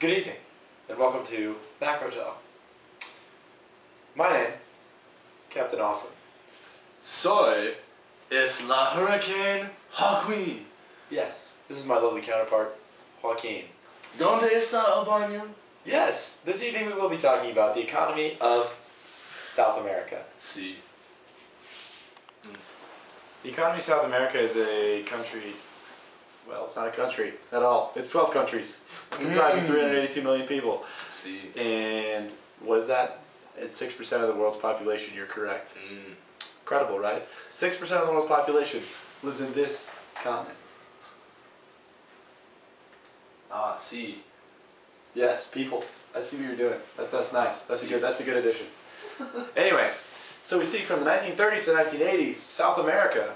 Good evening, and welcome to Macro Talk. My name is Captain Awesome. Soy es la Hurricane Joaquin. Yes, this is my lovely counterpart, Joaquin. ¿Dónde está Albania? Yes, this evening we will be talking about the economy of South America. Sí. The economy of South America is a country, well, it's not a country at all. It's 12 countries, comprising 382 million people. Sí. And what is that? It's 6% of the world's population, you're correct. Incredible, right? 6% of the world's population lives in this continent. Ah, sí. Yes, people. I see what you're doing. That's nice. That's a good addition. Anyways, so we see from the 1930s to the 1980s, South America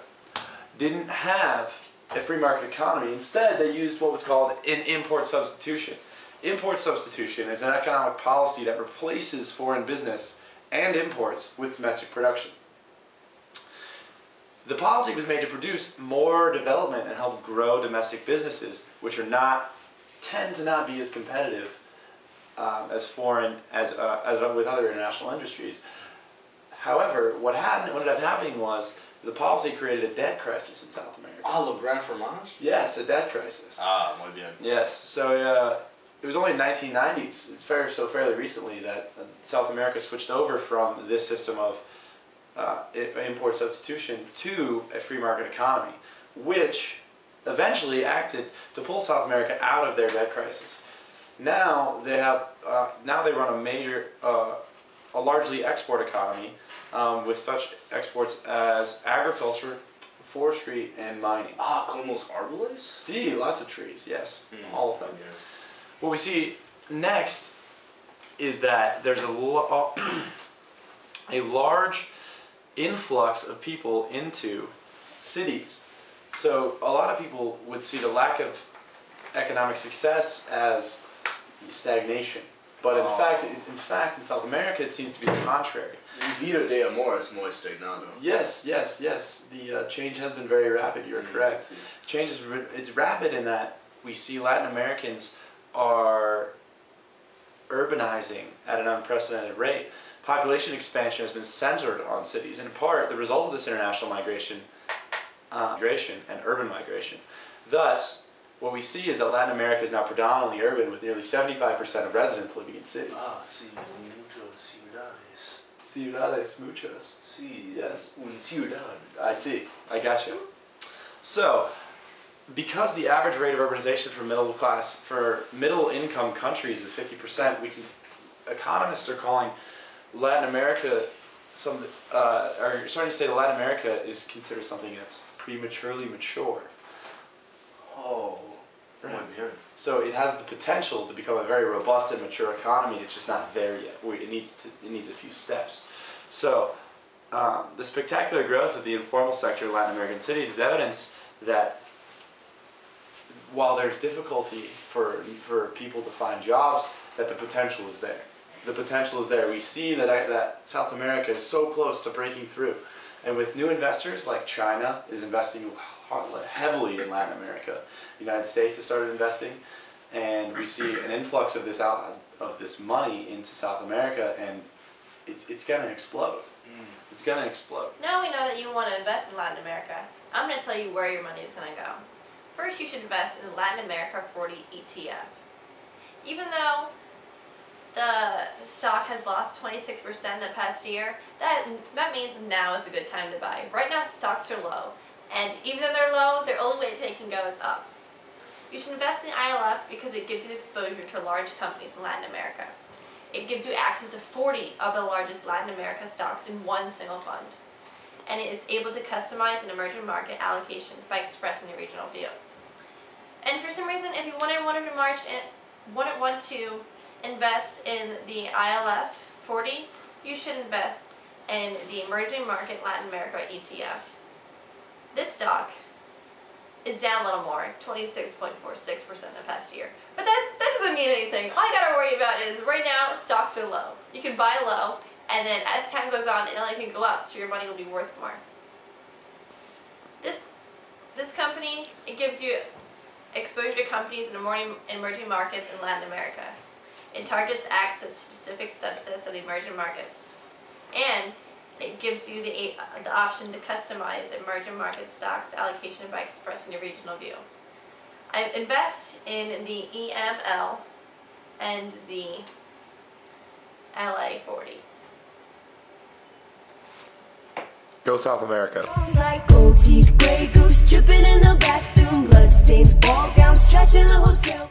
didn't have a free market economy. Instead, they used what was called an import substitution. Import substitution is an economic policy that replaces foreign business and imports with domestic production. The policy was made to produce more development and help grow domestic businesses, which tend to not be as competitive as foreign as with other international industries. However, what ended up happening was the policy created a debt crisis in South America. Ah, le Grand Fromage? Yes, a debt crisis. Ah, muy bien. Yes, so it was only in the 1990s, it's fairly recently, that South America switched over from this system of import substitution to a free market economy, which eventually acted to pull South America out of their debt crisis. Now they run a largely export economy with such exports as agriculture, forestry, and mining. Ah, como los árboles? See, lots of trees, yes, all of them. Yeah. What we see next is that there's a large influx of people into cities. So a lot of people would see the lack of economic success as stagnation. But in fact, in South America, it seems to be the contrary. Vida de amor es muy stagnado. Yes. The change has been very rapid. You're correct. Change it's rapid in that we see Latin Americans are urbanizing at an unprecedented rate. Population expansion has been centered on cities, and in part, the result of this international migration and urban migration. Thus, what we see is that Latin America is now predominantly urban, with nearly 75% of residents living in cities. Ah, sí, muchas ciudades. Ciudades muchas. Sí, yes. Un ciudad. I see. I gotcha. So, because the average rate of urbanization for middle income countries is 50%, economists are calling Latin America are starting to say that Latin America is considered something that's prematurely mature. Oh, right. Muy bien. So it has the potential to become a very robust and mature economy. It's just not there yet. It needs a few steps. So the spectacular growth of the informal sector in Latin American cities is evidence that while there's difficulty for people to find jobs, that the potential is there. The potential is there. We see that South America is so close to breaking through. And with new investors like China is investing heavily in Latin America. The United States has started investing, and we see an influx of this money into South America, and it's going to explode. It's going to explode. Now we know that you want to invest in Latin America. I'm going to tell you where your money is going to go. First, you should invest in the Latin America 40 ETF. Even though the stock has lost 26% the past year, that means now is a good time to buy. Right now stocks are low, and even though they're low, the only way they can go is up. You should invest in the ILF because it gives you exposure to large companies in Latin America. It gives you access to 40 of the largest Latin America stocks in one single fund. And it is able to customize an emerging market allocation by expressing your regional view. And for some reason, if you want to invest in the ILF 40, you should invest in the Emerging Market Latin America ETF. This stock is down a little more, 26.46% the past year. But that doesn't mean anything. All you gotta worry about is right now stocks are low. You can buy low, and then as time goes on, it only can go up, so your money will be worth more. This company, it gives you exposure to companies in emerging markets in Latin America. It targets access to specific subsets of the emerging markets. And it gives you the option to customize emerging market stocks allocation by expressing a regional view. I invest in the EML and the LA 40. Go South America. Like gold teeth, gray goose dripping in the bathroom, bloodstains, ball gowns, trash in the hotel.